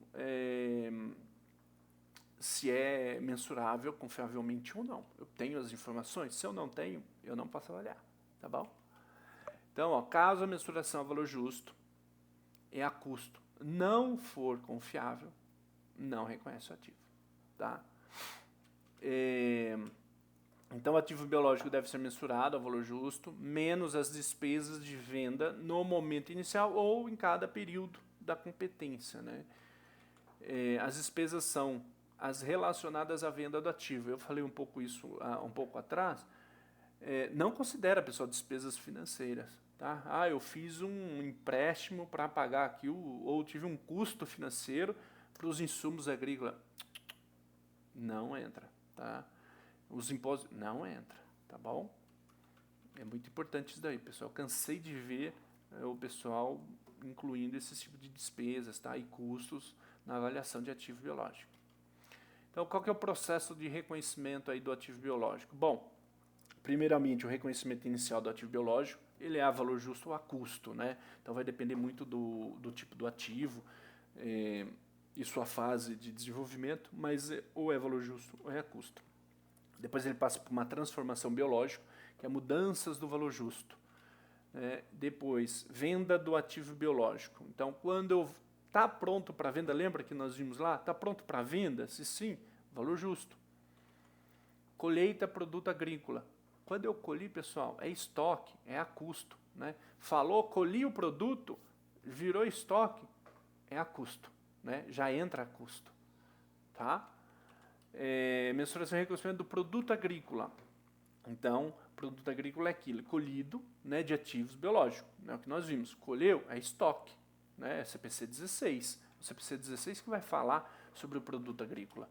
se é mensurável confiavelmente ou não. Eu tenho as informações? Se eu não tenho, eu não posso avaliar. Tá bom? Então, ó, caso a mensuração a valor justo e a custo não for confiável, não reconhece o ativo. Tá? Então, o ativo biológico deve ser mensurado a valor justo, menos as despesas de venda no momento inicial ou em cada período da competência. Né? As despesas são as relacionadas à venda do ativo. Eu falei um pouco isso um pouco atrás. Não considera, pessoal, despesas financeiras. Tá? Eu fiz um empréstimo para pagar aqui, ou tive um custo financeiro para os insumos agrícolas. Não entra. Tá? Os impostos não entra, tá bom? É muito importante isso daí, pessoal. Cansei de ver o pessoal incluindo esse tipo de despesas, tá? E custos na avaliação de ativo biológico. Então, qual que é o processo de reconhecimento aí do ativo biológico? Bom, primeiramente, o reconhecimento inicial do ativo biológico, ele é a valor justo ou a custo, né? Então, vai depender muito do tipo do ativo e sua fase de desenvolvimento, mas ou é valor justo ou é a custo. Depois ele passa por uma transformação biológica, que é mudanças do valor justo. Depois, venda do ativo biológico. Então, quando está pronto para venda, lembra que nós vimos lá? Está pronto para venda? Se sim, valor justo. Colheita, produto agrícola. Quando eu colhi, pessoal, é estoque, é a custo. Né? Falou, colhi o produto, virou estoque, é a custo. Né? Já entra a custo. Tá? Mensuração e reconhecimento do produto agrícola. Então, produto agrícola é aquilo, colhido, né, de ativos biológicos. É o que nós vimos. Colheu, é estoque. Né, é CPC 16. O CPC 16 que vai falar sobre o produto agrícola.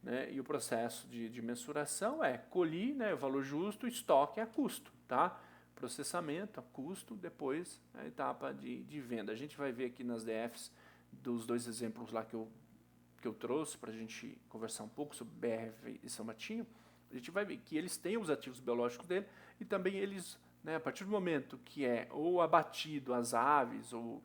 Né, e o processo de mensuração é colhi, né, o valor justo, estoque é a custo. Tá? Processamento, a custo, depois a etapa de venda. A gente vai ver aqui nas DFs dos dois exemplos lá que eu trouxe para a gente conversar um pouco sobre BRF e São Martinho, a gente vai ver que eles têm os ativos biológicos dele e também eles, né, a partir do momento que é ou abatido as aves ou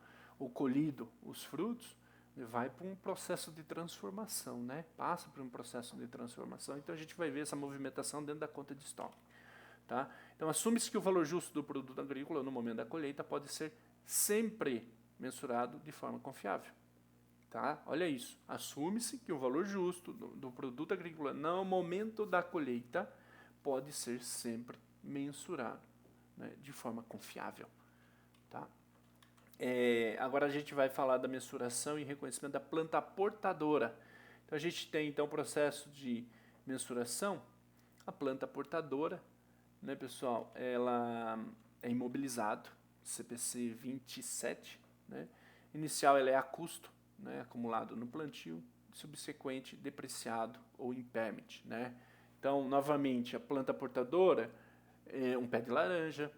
colhido os frutos, vai para um processo de transformação, né? Passa por um processo de transformação, então a gente vai ver essa movimentação dentro da conta de estoque. Tá? Então assume-se que o valor justo do produto agrícola no momento da colheita pode ser sempre mensurado de forma confiável. Tá? Olha isso, assume-se que o valor justo do produto agrícola no momento da colheita pode ser sempre mensurado, né, de forma confiável. Tá? Agora a gente vai falar da mensuração e reconhecimento da planta portadora. Então a gente tem então o processo de Mensuração, a planta portadora, né, pessoal, ela é imobilizado, CPC 27, né? Inicial ela é a custo, né, acumulado no plantio, subsequente depreciado ou impairment, né? Então, novamente, a planta portadora é um pé de laranja,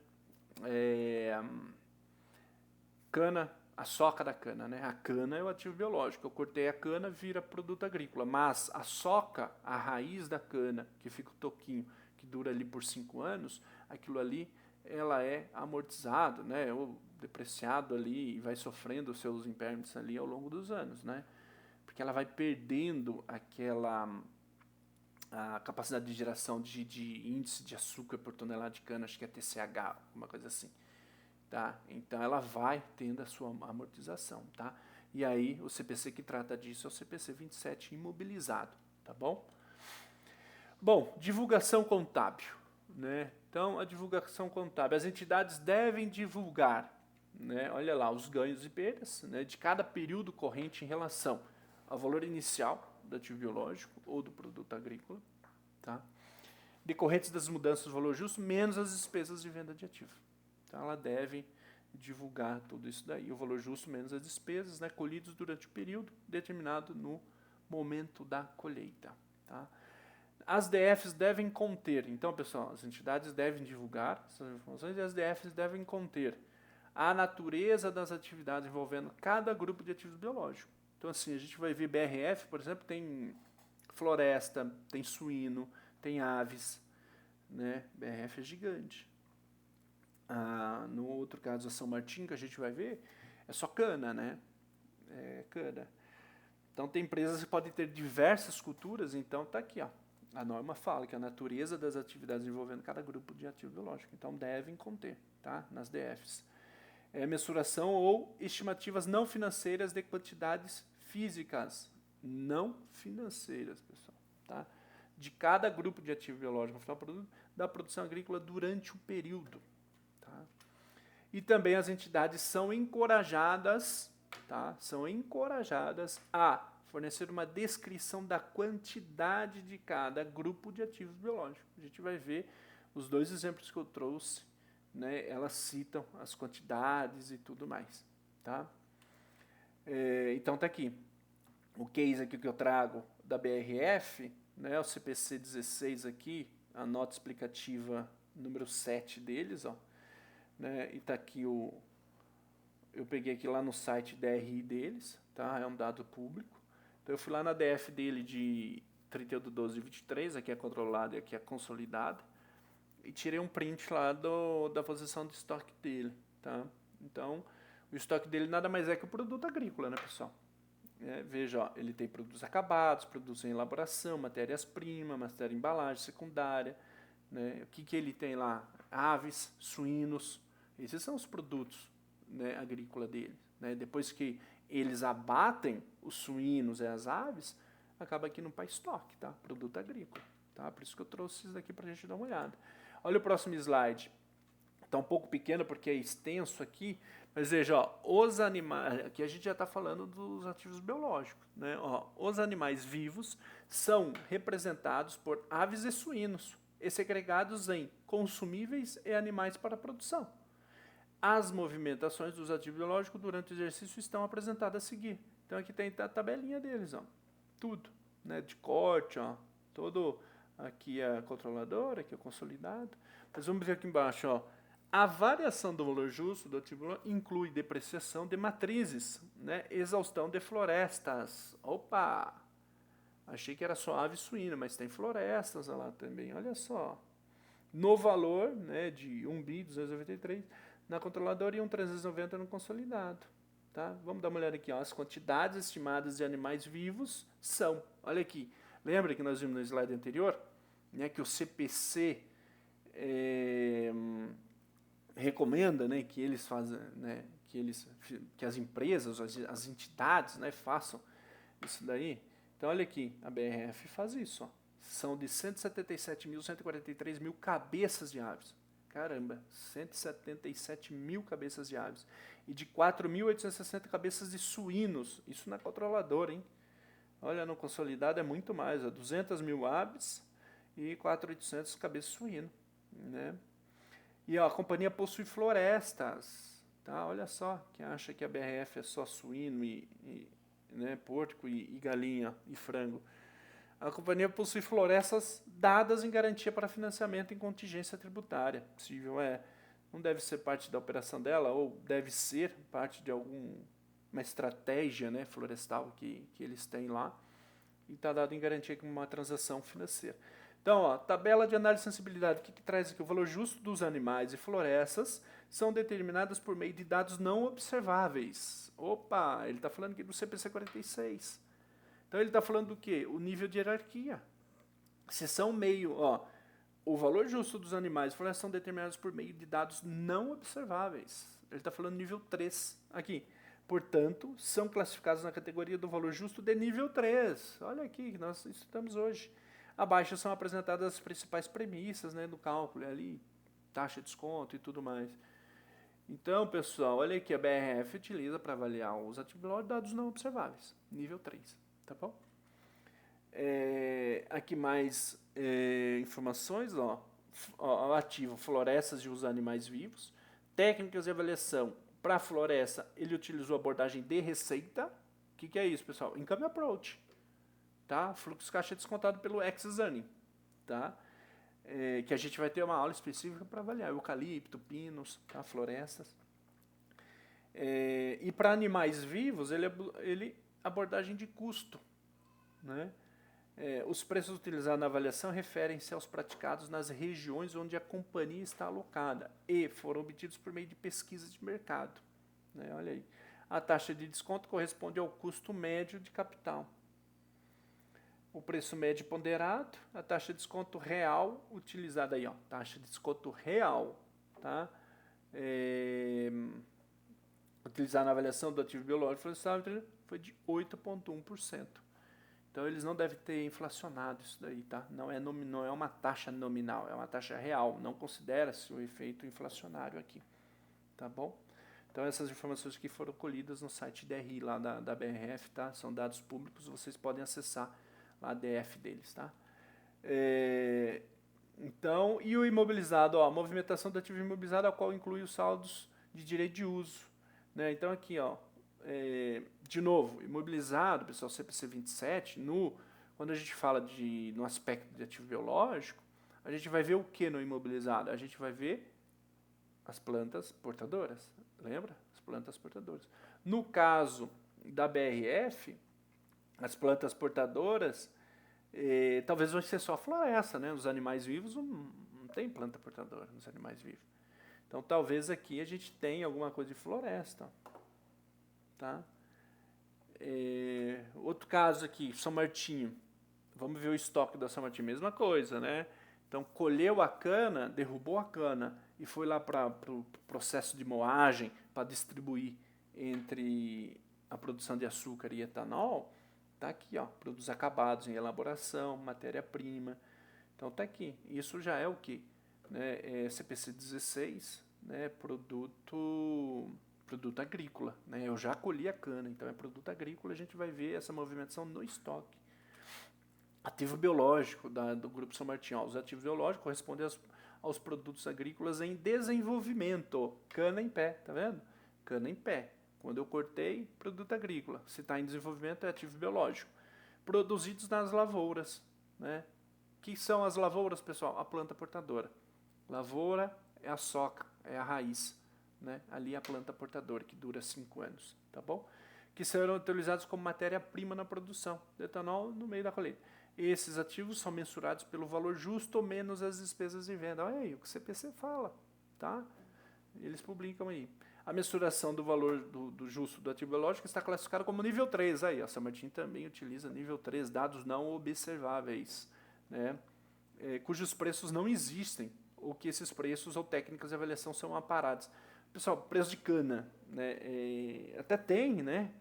cana, a soca da cana, né? A cana é o ativo biológico. Eu cortei a cana, vira produto agrícola. Mas a soca, a raiz da cana, que fica o toquinho, que dura ali por 5 anos, aquilo ali, ela é amortizado, né? Ou depreciado ali e vai sofrendo os seus impairments ali ao longo dos anos, né? Porque ela vai perdendo a capacidade de geração de índice de açúcar por tonelada de cana, acho que é TCH, uma coisa assim. Tá? Então ela vai tendo a sua amortização, tá? E aí o CPC que trata disso é o CPC 27 imobilizado, tá bom? Bom, divulgação contábil, né? Então a divulgação contábil, as entidades devem divulgar, né? Olha lá, os ganhos e perdas, né, de cada período corrente em relação ao valor inicial do ativo biológico ou do produto agrícola, tá? Decorrentes das mudanças do valor justo, menos as despesas de venda de ativo. Então, ela deve divulgar tudo isso daí, o valor justo menos as despesas, né, colhidos durante o período determinado no momento da colheita. Tá? As DFs devem conter, então, pessoal, as entidades devem divulgar essas informações e as DFs devem conter a natureza das atividades envolvendo cada grupo de ativos biológicos. Então, assim, a gente vai ver BRF, por exemplo, tem floresta, tem suíno, tem aves, né? BRF é gigante. No outro caso, a São Martin, que a gente vai ver, é só cana, né? É cana. Então, tem empresas que podem ter diversas culturas, então tá aqui, ó. A norma fala que a natureza das atividades envolvendo cada grupo de ativo biológico, então devem conter, tá? Nas DFs. Mensuração ou estimativas não financeiras de quantidades físicas, não financeiras, pessoal, tá? De cada grupo de ativo biológico no final do produto, da produção agrícola durante o período. Tá? E também as entidades são encorajadas, tá? São encorajadas a fornecer uma descrição da quantidade de cada grupo de ativos biológicos. A gente vai ver os dois exemplos que eu trouxe, né? Elas citam as quantidades e tudo mais. Tá? Então tá aqui. O case aqui que eu trago da BRF, né? O CPC 16 aqui, a nota explicativa número 7 deles, ó. Né, e tá aqui eu peguei aqui lá no site DRI deles, tá? É um dado público. Então eu fui lá na DF dele de 31/12/23, aqui é controlada e aqui é consolidada, e tirei um print lá da posição de estoque dele, tá? Então o estoque dele nada mais é que o produto agrícola, né, pessoal? Veja, ó, ele tem produtos acabados, produtos em elaboração, matérias-primas, matéria embalagem secundária, né? O que ele tem lá? Aves, suínos, esses são os produtos, né, agrícolas dele. Né? Depois que eles abatem os suínos e as aves, acaba aqui no pá estoque, tá? Produto agrícola. Tá? Por isso que eu trouxe isso daqui para a gente dar uma olhada. Olha o próximo slide. Está um pouco pequeno porque é extenso aqui, mas veja, ó, os animais, aqui a gente já está falando dos ativos biológicos. Né? Ó, os animais vivos são representados por aves e suínos, e segregados em consumíveis e animais para produção. As movimentações dos ativos biológicos durante o exercício estão apresentadas a seguir. Então aqui tem a tabelinha deles, ó. Tudo, né, de corte, ó, todo aqui é controlador, aqui é consolidado. Mas vamos ver aqui embaixo, ó. A variação do valor justo do ativo biológico inclui depreciação de matrizes, né, exaustão de florestas. Opa! Achei que era só ave suína, mas tem florestas lá também, olha só. No valor, né, de 1.293 na controladora e 1.390 no consolidado. Tá? Vamos dar uma olhada aqui. Ó. As quantidades estimadas de animais vivos são, olha aqui, lembra que nós vimos no slide anterior, né, que o CPC recomenda, né, que eles fazem, né, que as empresas, as entidades, né, façam isso daí. Então, olha aqui, a BRF faz isso. Ó. São de 177.143 mil cabeças de aves. Caramba, 177 mil cabeças de aves. E de 4.860 cabeças de suínos. Isso na controladora, hein? Olha, no consolidado é muito mais, 200 mil aves e 4.800 cabeça suíno, né? E ó, a companhia possui florestas, tá? Olha só, quem acha que a BRF é só suíno né, porco e galinha e frango. A companhia possui florestas dadas em garantia para financiamento em contingência tributária. Possível não deve ser parte da operação dela, ou deve ser parte de alguma estratégia, né, florestal que eles têm lá, e está dado em garantia como uma transação financeira. Então, ó, tabela de análise de sensibilidade, o que traz aqui? O valor justo dos animais e florestas são determinadas por meio de dados não observáveis. Opa, ele está falando aqui do CPC 46. Então, ele está falando do quê? O nível de hierarquia. Se são meio, ó, o valor justo dos animais e florestas são determinados por meio de dados não observáveis. Ele está falando nível 3 aqui. Portanto, são classificados na categoria do valor justo de nível 3. Olha aqui, que nós estudamos hoje. Abaixo são apresentadas as principais premissas, né, do cálculo, ali, taxa de desconto e tudo mais. Então, pessoal, olha aqui, a BRF utiliza para avaliar os ativos biológicos dados não observáveis, nível 3, tá bom? Aqui mais informações, ó, ativo, florestas e os animais vivos, técnicas de avaliação. Para a floresta, ele utilizou a abordagem de receita. O que é isso, pessoal? Income Approach. Tá? Fluxo caixa descontado pelo ex-ante. Tá? Que a gente vai ter uma aula específica para avaliar. Eucalipto, pinos, tá? Florestas. E para animais vivos, ele abordagem de custo. Né? Os preços utilizados na avaliação referem-se aos praticados nas regiões onde a companhia está alocada e foram obtidos por meio de pesquisa de mercado. Né? Olha aí. A taxa de desconto corresponde ao custo médio de capital. O preço médio ponderado, a taxa de desconto real utilizada aí, ó, taxa de desconto real, tá? Utilizada na avaliação do ativo biológico florestal foi de 8,1%. Então, eles não devem ter inflacionado isso daí, tá? Não é uma taxa nominal, é uma taxa real. Não considera-se o efeito inflacionário aqui, tá bom? Então, essas informações que foram colhidas no site DRI lá da BRF, tá? São dados públicos, vocês podem acessar lá a DF deles, tá? Então, e o imobilizado, ó, a movimentação do ativo imobilizado, a qual inclui os saldos de direito de uso, né? Então, aqui, ó, de novo, imobilizado, pessoal, CPC 27, quando a gente fala no aspecto de ativo biológico, a gente vai ver o que no imobilizado? A gente vai ver as plantas portadoras, lembra? As plantas portadoras. No caso da BRF, as plantas portadoras, talvez vai ser só floresta, né? Os animais vivos não tem planta portadora nos animais vivos. Então, talvez aqui a gente tenha alguma coisa de floresta, tá? Outro caso aqui, São Martinho. Vamos ver o estoque da São Martinho, mesma coisa, né? Então, colheu a cana, derrubou a cana e foi lá para o processo de moagem para distribuir entre a produção de açúcar e etanol. Tá aqui, ó, produtos acabados em elaboração, matéria-prima. Então, tá aqui. Isso já é o quê? Né? CPC 16, né? Produto agrícola, né? Eu já colhi a cana, então é produto agrícola, a gente vai ver essa movimentação no estoque. Ativo biológico do Grupo São Martinho. Os ativos biológicos correspondem aos produtos agrícolas em desenvolvimento. Cana em pé, tá vendo? Cana em pé. Quando eu cortei, produto agrícola. Se está em desenvolvimento, é ativo biológico. Produzidos nas lavouras, né? Que são as lavouras, pessoal? A planta portadora. Lavoura é a soca, é a raiz. Né? Ali a planta portadora, que dura 5 anos, tá bom? Que serão utilizados como matéria-prima na produção de etanol no meio da colheita. Esses ativos são mensurados pelo valor justo ou menos as despesas de venda. Olha aí, o que o CPC fala, tá? Eles publicam aí. A mensuração do valor do justo do ativo biológico está classificada como nível 3. Aí, a São Martinho também utiliza nível 3, dados não observáveis, né? Cujos preços não existem, ou que esses preços ou técnicas de avaliação são aparados. Pessoal, preço de cana, né? Até tem, né?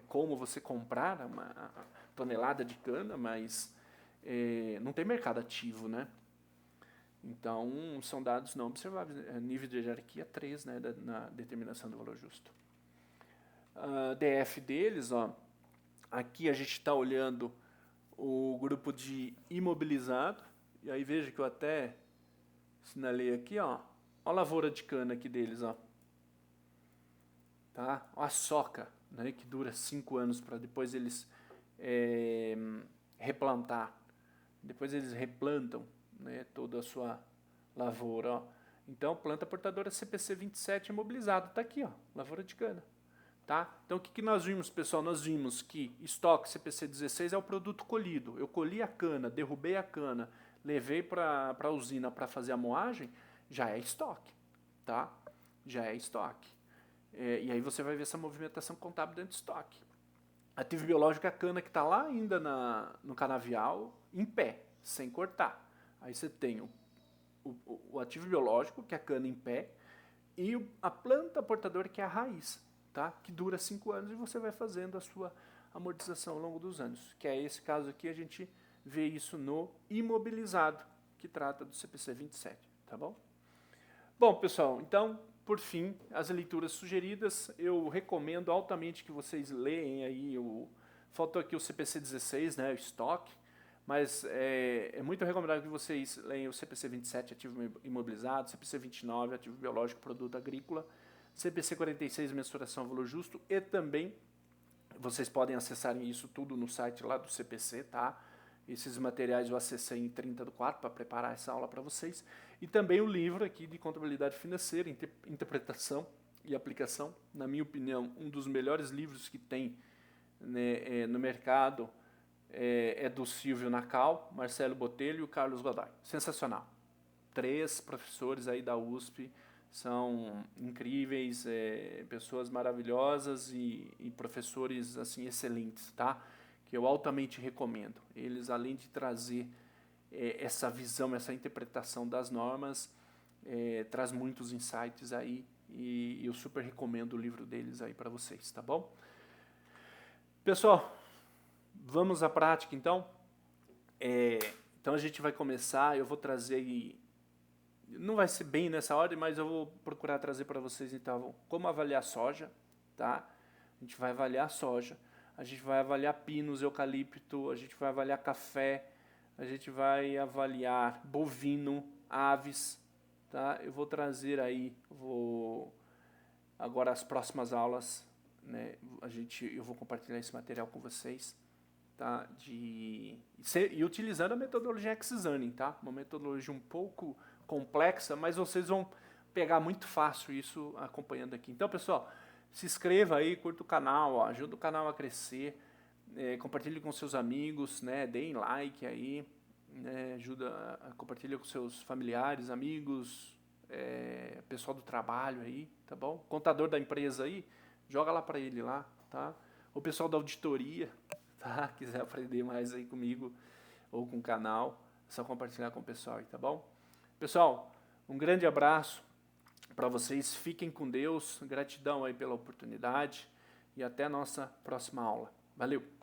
Como você comprar uma tonelada de cana, mas não tem mercado ativo, né? Então, são dados não observáveis. Nível de hierarquia 3, né? Na determinação do valor justo. DF deles, ó, Aqui a gente está olhando o grupo de imobilizado, e aí veja que eu até sinalei aqui, ó, a lavoura de cana aqui deles, ó. Tá? A soca, né, que dura 5 anos para depois eles replantar. Depois eles replantam, né, toda a sua lavoura, ó. Então, planta portadora CPC 27 imobilizado, tá aqui, ó, lavoura de cana. Tá? Então, o que nós vimos, pessoal? Nós vimos que estoque CPC 16 é o produto colhido. Eu colhi a cana, derrubei a cana, levei para a usina para fazer a moagem, já é estoque. Tá? Já é estoque. E aí você vai ver essa movimentação contábil dentro de estoque. Ativo biológico é a cana que está lá ainda no canavial, em pé, sem cortar. Aí você tem o ativo biológico, que é a cana em pé, e a planta portadora, que é a raiz. Tá? Que dura 5 anos e você vai fazendo a sua amortização ao longo dos anos. Que é esse caso aqui, a gente vê isso no imobilizado, que trata do CPC 27, tá bom? Bom, pessoal, então, por fim, as leituras sugeridas, eu recomendo altamente que vocês leem aí, faltou aqui o CPC 16, né, o estoque, mas é muito recomendável que vocês leiam o CPC 27, ativo imobilizado, CPC 29, ativo biológico, produto agrícola, CPC 46, mensuração valor justo, e também vocês podem acessar isso tudo no site lá do CPC, tá? Esses materiais eu acessei em 30/4 para preparar essa aula para vocês. E também o livro aqui de contabilidade financeira, interpretação e aplicação. Na minha opinião, um dos melhores livros que tem, né, no mercado é do Silvio Nacal, Marcelo Botelho e o Carlos Godoy. Sensacional. 3 professores aí da USP, são incríveis, pessoas maravilhosas e professores assim excelentes, tá? Que eu altamente recomendo. Eles, além de trazer essa visão, essa interpretação das normas, traz muitos insights aí e eu super recomendo o livro deles aí para vocês, tá bom? Pessoal, vamos à prática então. Então a gente vai começar, eu vou trazer, não vai ser bem nessa ordem, mas eu vou procurar trazer para vocês então como avaliar soja, tá? A gente vai avaliar soja, a gente vai avaliar pinos, eucalipto, a gente vai avaliar café, a gente vai avaliar bovino, aves, tá? Eu vou trazer aí, agora as próximas aulas, né? Eu vou compartilhar esse material com vocês, tá? E utilizando a metodologia Examining, tá? Uma metodologia um pouco complexa, mas vocês vão pegar muito fácil isso acompanhando aqui. Então, pessoal, se inscreva aí, curta o canal, ó, ajuda o canal a crescer, compartilhe com seus amigos, né, deem like aí, né, compartilha com seus familiares, amigos, pessoal do trabalho aí, tá bom? Contador da empresa aí, joga lá para ele lá, tá? O pessoal da auditoria, tá? Quiser aprender mais aí comigo ou com o canal, é só compartilhar com o pessoal aí, tá bom? Pessoal, um grande abraço para vocês, fiquem com Deus, gratidão aí pela oportunidade e até a nossa próxima aula. Valeu!